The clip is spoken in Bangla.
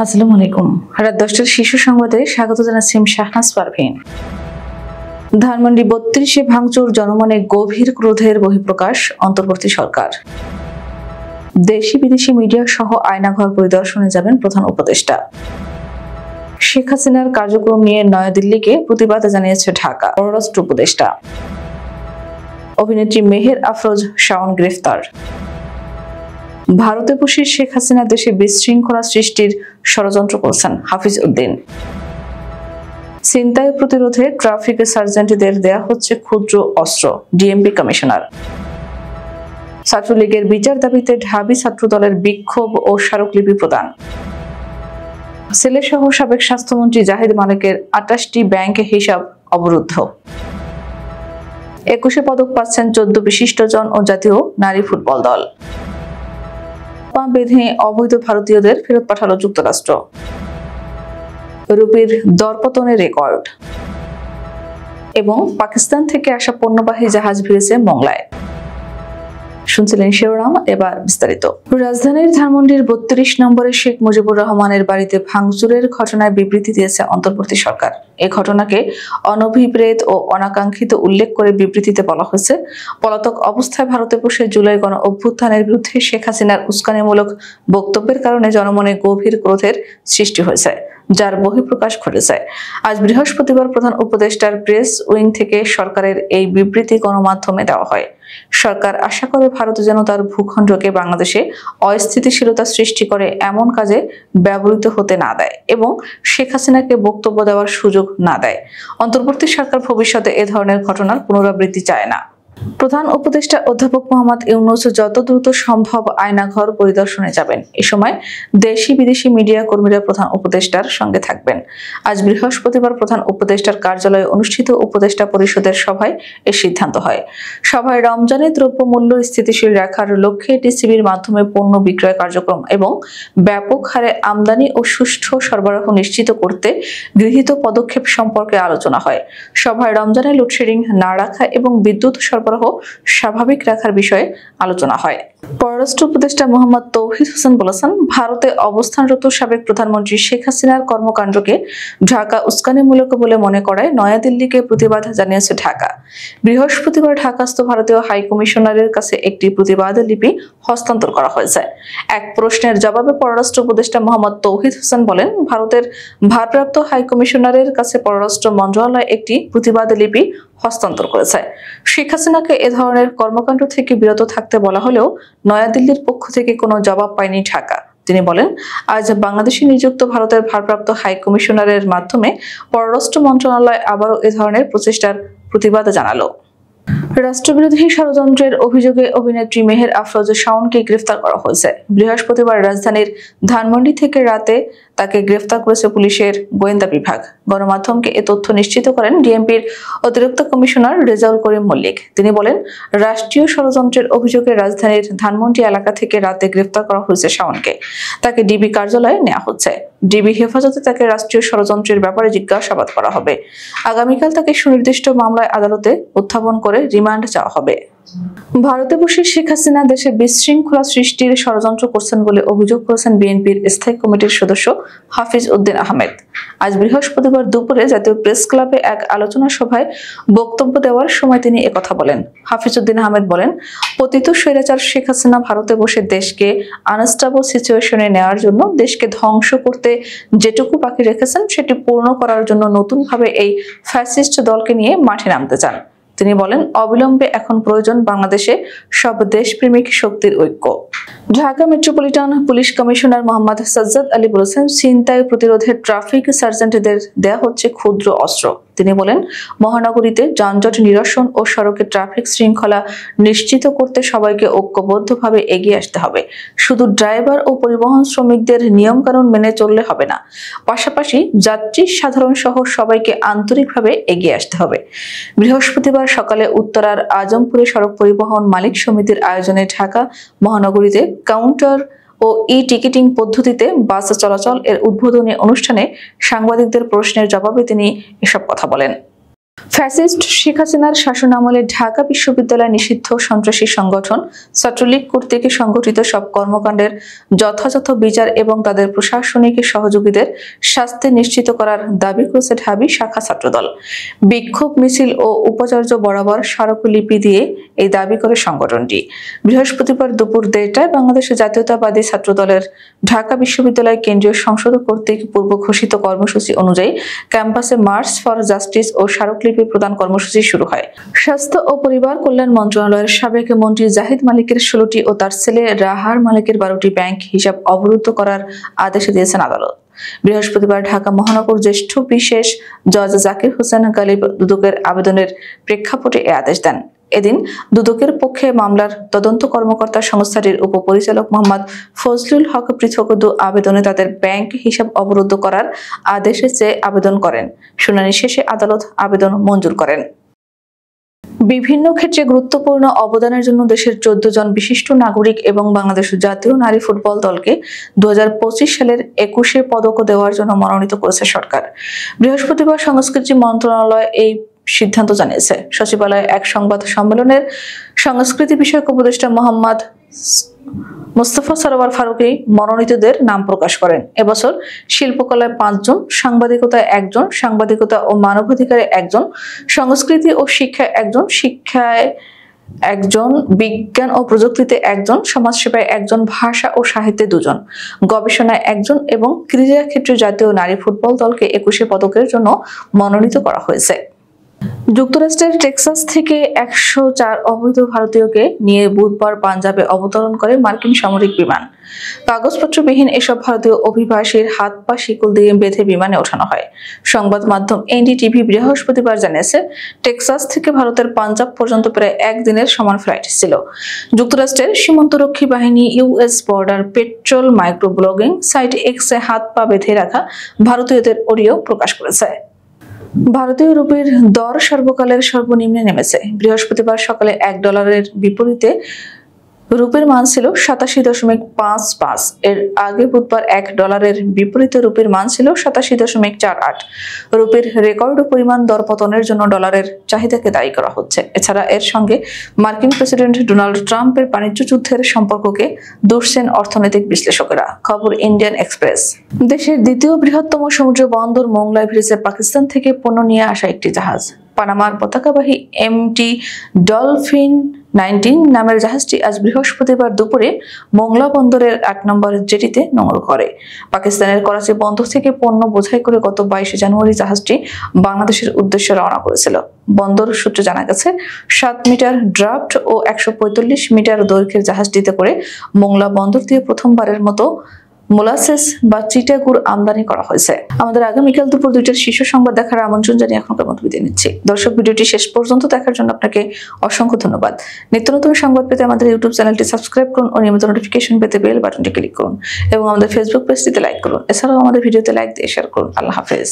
আসসালামু আলাইকুম। রাত 10টার শিশু সংবাদে স্বাগত জানাচ্ছি শাহনাজ পারভীন। ধানমন্ডি 32-এ ভাঙচুর, জনমনে গভীর ক্রোধের বহিঃপ্রকাশ, অন্তর্বর্তী সরকার। দেশি বিদেশি মিডিয়া সহ আয়নাঘর পরিদর্শনে যাবেন প্রধান উপদেষ্টা। শেখ হাসিনার কার্যক্রম নিয়ে নয়াদিল্লিকে প্রতিবাদ জানিয়েছে ঢাকা পররাষ্ট্র উপদেষ্টা। অভিনেত্রী মেহের আফরোজ শাওন গ্রেফতার। ভারতে বসে শেখ হাসিনা দেশে বিশৃঙ্খলা সৃষ্টির ষড়যন্ত্র করছেন হাফিজ উদ্দিন। ছিনতাই প্রতিরোধে ট্রাফিক সার্জেন্টদের দেয়া হচ্ছে ক্ষুদ্র অস্ত্র, ডিএমপি কমিশনার। ছাত্রলীগের বিচার দাবিতে ঢাবি ছাত্রদলের বিক্ষোভ ও স্মারকলিপি প্রদান। ছেলেসহ সাবেক স্বাস্থ্যমন্ত্রী জাহিদ মালিকের 28টি ব্যাংক হিসাব অবরুদ্ধ। 21-এ পদক পাচ্ছেন 14 বিশিষ্টজন ও জাতীয় নারী ফুটবল দল। পা বেঁধে অবৈধ ভারতীয়দের ফেরত পাঠালো যুক্তরাষ্ট্র। রুপির দরপতনের রেকর্ড। এবং পাকিস্তান থেকে আসা পণ্যবাহী জাহাজ ভিড়েছে মংলায়। শুনছিলেন শিরোনাম, এবার বিস্তারিত। রাজধানীর ধানমন্ডির 32 নম্বরে শেখ মুজিবুর রহমানের বাড়িতে ভাঙচুরের ঘটনায় বিবৃতি দিয়েছে অন্তর্বর্তী সরকার। এই ঘটনাকে অনভিপ্রেত ও অনাকাঙ্ক্ষিত উল্লেখ করে বিবৃতিতে বলা হয়েছে, পলাতক অবস্থায় ভারতে বসে জুলাই গণ অভ্যুত্থানের বিরুদ্ধে শেখ হাসিনার উস্কানিমূলক বক্তব্যের কারণে জনমনে গভীর ক্রোধের সৃষ্টি হয়েছে, যার বহিঃপ্রকাশ ঘটেছে। আজ বৃহস্পতিবার প্রধান উপদেষ্টার প্রেস উইং থেকে সরকারের এই বিবৃতি গণমাধ্যমে দেওয়া হয়। সরকার আশা করে ভারত যেন তার ভূখণ্ডকে বাংলাদেশে অস্থিতিশীলতা সৃষ্টি করে এমন কাজে ব্যবহৃত হতে না দেয় এবং শেখ হাসিনাকে বক্তব্য দেওয়ার সুযোগ না দেয়। অন্তর্বর্তী সরকার ভবিষ্যতে এ ধরনের ঘটনার পুনরাবৃত্তি চায় না। প্রধান উপদেষ্টা অধ্যাপক মোহাম্মদ ইউনূস যত দ্রুত সম্ভব আয়নাঘর পরিদর্শনে যাবেন। এ সময় দেশি বিদেশি মিডিয়া কর্মীরা প্রধান উপদেষ্টার সঙ্গে থাকবেন। আজ বৃহস্পতিবার প্রধান উপদেষ্টার কার্যালয়ে অনুষ্ঠিত উপদেষ্টা পরিষদের সভায় এ সিদ্ধান্ত হয়। সভায় রমজানে দ্রব্যমূল্য স্থিতিশীল রাখার লক্ষ্যে টিসিবির মাধ্যমে পণ্য বিক্রয় কার্যক্রম এবং ব্যাপক হারে আমদানি ও সুষ্ঠু সরবরাহ নিশ্চিত করতে গৃহীত পদক্ষেপ সম্পর্কে আলোচনা হয়। সভায় রমজানে লোডশেডিং না রাখা এবং বিদ্যুৎ সরবরাহ স্বাভাবিক রাখার বিষয়ে আলোচনা হয়। পররাষ্ট্র উপদেষ্টা মোহাম্মদ তৌহিদ হোসেন বলেছেন, ভারতে অবস্থানরত সাবেক প্রধানমন্ত্রী শেখ হাসিনার কর্মকাণ্ডকে ঢাকা উস্কানিমূলক বলে মনে করায় নয়াদিল্লিকে প্রতিবাদ জানিয়েছে ঢাকা। বৃহস্পতিবার ঢাকাস্থ ভারতীয় হাই কমিশনারের কাছে একটি প্রতিবাদ লিপি হস্তান্তর করা হয়েছে। এক প্রশ্নের জবাবে পররাষ্ট্র উপদেষ্টা মোহাম্মদ তৌহিদ হোসেন বলেন, ভারতের ভারপ্রাপ্ত হাই কমিশনারের কাছে পররাষ্ট্র মন্ত্রণালয় একটি প্রতিবাদ লিপি হস্তান্তর করেছে। শেখ হাসিনাকে এ ধরনের কর্মকাণ্ড থেকে বিরত থাকতে বলা হলেও নয়াদিল্লির পক্ষ থেকে কোনো জবাব পায়নি ঢাকা। তিনি বলেন, আজ বাংলাদেশে নিযুক্ত ভারতের ভারপ্রাপ্ত হাই কমিশনারের মাধ্যমে পররাষ্ট্র মন্ত্রণালয় আবারও এ ধরনের প্রচেষ্টার প্রতিবাদ জানালো। রাষ্ট্রবিরোধী ষড়যন্ত্রের অভিযোগে অভিনেত্রী মেহের আফরোজ শাওনকে গ্রেফতার করা হয়েছে। বৃহস্পতিবার রাজধানীর ধানমন্ডি থেকে রাতে তাকে গ্রেফতার করেছে পুলিশের গোয়েন্দা বিভাগ। গণমাধ্যমকে এ তথ্য নিশ্চিত করেন ডিএমপির অতিরিক্ত কমিশনার রেজাউল করিম মল্লিক। তিনি বলেন, রাষ্ট্রীয় ষড়যন্ত্রের অভিযোগে রাজধানীর ধানমন্ডি এলাকা থেকে রাতে গ্রেফতার করা হয়েছে শাওনকে। তাকে ডিবি কার্যালয়ে নেওয়া হচ্ছে। ডিবি হেফাজতে তাকে রাষ্ট্রীয় ষড়যন্ত্রের ব্যাপারে জিজ্ঞাসাবাদ করা হবে। আগামীকাল তাকে সুনির্দিষ্ট মামলায় আদালতে উত্থাপন করে রিমান্ড চাওয়া হবে। ভারতে বসে শেখ হাসিনা দেশে বিশৃঙ্খলা সৃষ্টির ষড়যন্ত্র করছেন বলে অভিযোগ করেছেন বিএনপির স্থায়ী কমিটির সদস্য হাফিজ উদ্দিন আহমেদ। আজ বৃহস্পতিবার দুপুরে জাতীয় প্রেস ক্লাবে এক আলোচনা সভায় বক্তব্য দেওয়ার সময় তিনি একথা বলেন। হাফিজ উদ্দিন আহমেদ বলেন, পতিত স্বৈরাচার শেখ হাসিনা ভারতে বসে দেশকে আনস্টেবল সিচুয়েশনে নেওয়ার জন্য, দেশকে ধ্বংস করতে যেটুকু বাকি রেখেছেন সেটি পূর্ণ করার জন্য নতুনভাবে এই ফ্যাসিস্ট দলকে নিয়ে মাঠে নামতে চান। তিনি বলেন, অবিলম্বে এখন প্রয়োজন বাংলাদেশে সব দেশপ্রেমিক শক্তির ঐক্য। Dhaka metropolitan police commissioner Mohammad Sajjad Ali বলেছেন, ছিনতাই প্রতিরোধে ট্রাফিক সার্জেন্টদের দেয়া হচ্ছে ক্ষুদ্র অস্ত্র। তিনি বলেন, মহানগরীতে যানজট নিরসন ও সড়কে ট্রাফিক শৃঙ্খলা নিশ্চিত করতে সবাইকে ঐক্যবদ্ধভাবে এগিয়ে আসতে হবে। শুধু ড্রাইভার ও পরিবহন শ্রমিকদের নিয়মকানুন মেনে চললে হবে না, পাশাপাশি যাত্রী সাধারণ সহ সবাইকে আন্তরিকভাবে এগিয়ে আসতে হবে। বৃহস্পতিবার সকালে উত্তরার আজমপুরে সড়ক পরিবহন মালিক সমিতির আয়োজনে ঢাকা মহানগরীতে কাউন্টার ও ই-টিকিটিং পদ্ধতিতে বাস চলাচল এর উদ্বোধনী অনুষ্ঠানে সাংবাদিকদের প্রশ্নের জবাবে তিনি এসব কথা বলেন। ফ্যাসিস্ট শেখ হাসিনার শাসনামলে ঢাকা বিশ্ববিদ্যালয় নিষিদ্ধ সন্ত্রাসী সংগঠন ছাত্রলীগ কর্তৃক সংগঠিত সব কর্মকাণ্ডের যথাযথ বিচার এবং তাদের প্রশাসনিক সহযোগীদের শাস্তি নিশ্চিত করার দাবি করেছে ঢাবি শাখা ছাত্রদল। বিক্ষোভ মিছিল ও উপাচার্য বরাবর স্মারকলিপি দিয়ে এই দাবি করে সংগঠনটি বৃহস্পতিবার দুপুর 1:30টায় বাংলাদেশ জাতীয়তাবাদী ছাত্রদলের ঢাকা বিশ্ববিদ্যালয় কেন্দ্রীয় সংসদ কর্তৃক পূর্ব ঘোষিত কর্মসূচি অনুযায়ী ক্যাম্পাসে মার্চ ফর জাস্টিস ও স্মারকলিপি প্রদান কর্মসূচি শুরু হয়। স্বাস্থ্য ও পরিবার কল্যাণ মন্ত্রণালয়ের সাবেক মন্ত্রী জাহিদ মালিকের 16টি ও তার ছেলে রাহার মালিকের 12টি ব্যাংক হিসাব অবরুদ্ধ করার আদেশ দিয়েছেন আদালত। বৃহস্পতিবার ঢাকা মহানগর জ্যেষ্ঠ বিশেষ জজ জাকির হোসেন গালিব দুদকের আবেদনের প্রেক্ষাপটে এ আদেশ দেন। এদিন দুদকের পক্ষে মামলার তদন্ত কর্মকর্তা সংস্থাটির উপপরিচালক মোহাম্মদ ফজলুল হক পৃথক আবেদনে তাদের ব্যাংক হিসাব অবরুদ্ধ করার আদেশে চেয়ে আবেদন করেন। শুনানি শেষে আদালত আবেদন মঞ্জুর করেন। বিভিন্ন ক্ষেত্রে গুরুত্বপূর্ণ অবদানের জন্য দেশের 14 জন বিশিষ্ট নাগরিক এবং বাংলাদেশ জাতীয় নারী ফুটবল দলকে 2025 সালের 21শে পদক দেওয়ার জন্য মনোনীত করেছে সরকার। বৃহস্পতিবার সংস্কৃতি মন্ত্রণালয় এই সিদ্ধান্ত জানিয়েছে। সচিবালয়ে এক সংবাদ সম্মেলনের সংস্কৃতি বিষয়ক উপদেষ্টা মোহাম্মদ মোস্তফা সরোয়ার ফারুকী মনোনীতদের নাম প্রকাশ করেন। এবছর শিল্পকলায় 5 জন, সাংবাদিকতায় 1 জন, সাংবাদিকতা ও মানবাধিকারে 1 জন, সংস্কৃতি ও শিক্ষায় 1 জন, শিক্ষায় 1 জন, বিজ্ঞান ও প্রযুক্তিতে 1 জন, সমাজসেবায় 1 জন, ভাষা ও সাহিত্যে 2 জন, গবেষণায় 1 জন এবং ক্রীড়া ক্ষেত্রে জাতীয় নারী ফুটবল দলকে 21শে পদকের জন্য মনোনীত করা হয়েছে। যুক্তরাষ্ট্রের টেক্সাস থেকে 104 অবৈধ ভারতীয়কে নিয়ে বুধবার পাঞ্জাবে অবতরণ করে মার্কিন সামরিক বিমান। কাগজপত্রবিহীন এসব ভারতীয় অভিবাসীর হাত পা শিকল দিয়ে বেঁধে বিমানে ওঠানো হয়। সংবাদ মাধ্যম এনডিটিভি বৃহস্পতিবার জানিয়েছে, টেক্সাস থেকে ভারতের পাঞ্জাব পর্যন্ত প্রায় 1 দিনের সমান ফ্লাইট ছিল। যুক্তরাষ্ট্রের সীমান্তরক্ষী বাহিনী US border patrol micro blogging site এক্সে হাত পা বেঁধে রাখা ভারতীয়দের অডিও প্রকাশ করেছে। ভারতীয় রুপির দর সর্বকালের সর্বনিম্নে নেমেছে। বৃহস্পতিবার সকালে $1 বিপরীতে রুপির মান ছিল 87.55। এর আগে বুধবার $1 বিপরীতে রুপির মান ছিল 87.48। রুপির রেকর্ড পরিমাণ দরপতনের জন্য ডলারের চাহিদাকে দায়ী করা হচ্ছে। এছাড়া এর সঙ্গে মার্কিন প্রেসিডেন্ট ডোনাল্ড ট্রাম্পের বাণিজ্য যুদ্ধের সম্পর্ককে দুষছেন অর্থনৈতিক বিশ্লেষকেরা। খবর ইন্ডিয়ান এক্সপ্রেস। দেশের দ্বিতীয় বৃহত্তম সমুদ্র বন্দর মোংলায় ভিড়েছে পাকিস্তান থেকে পণ্য নিয়ে আসা একটি জাহাজ। পানামার পতাকাবাহী এমটি ডলফিন 19 নামের জাহাজটি আজ বৃহস্পতিবার দুপুরে মোংলা বন্দরের 8 নম্বর জেটিতে নোঙর করে। পাকিস্তানের করাচি বন্দর থেকে পণ্য বোঝাই করে গত 22 জানুয়ারি জাহাজটি বাংলাদেশের উদ্দেশ্যে রওনা করেছিল। বন্দর সূত্রে জানা গেছে, 7 মিটার ড্রাফট ও 145 মিটার দৈর্ঘ্যের জাহাজটিতে করে মোংলা বন্দর দিয়ে প্রথমবারের মতো মোলাসেস বা চিটাগুড় আমদানি করা হয়েছে। আমাদের আগামীকাল দুপুর 2টার শীর্ষ সংবাদ দেখার আমন্ত্রণ জানিয়ে এখনকার মতো বিদায় নিচ্ছি। দর্শক, ভিডিওটি শেষ পর্যন্ত দেখার জন্য আপনাকে অসংখ্য ধন্যবাদ। নিত্য নতুন সংবাদ পেতে আমাদের ইউটিউব চ্যানেলটি সাবস্ক্রাইব করুন ও নিয়মিত নোটিফিকেশন পেতে বেল বাটনটি ক্লিক করুন এবং আমাদের ফেসবুক পেজটিতে লাইক করুন। এছাড়াও আমাদের ভিডিওতে লাইক দিয়ে শেয়ার করুন। আল্লাহ হাফেজ।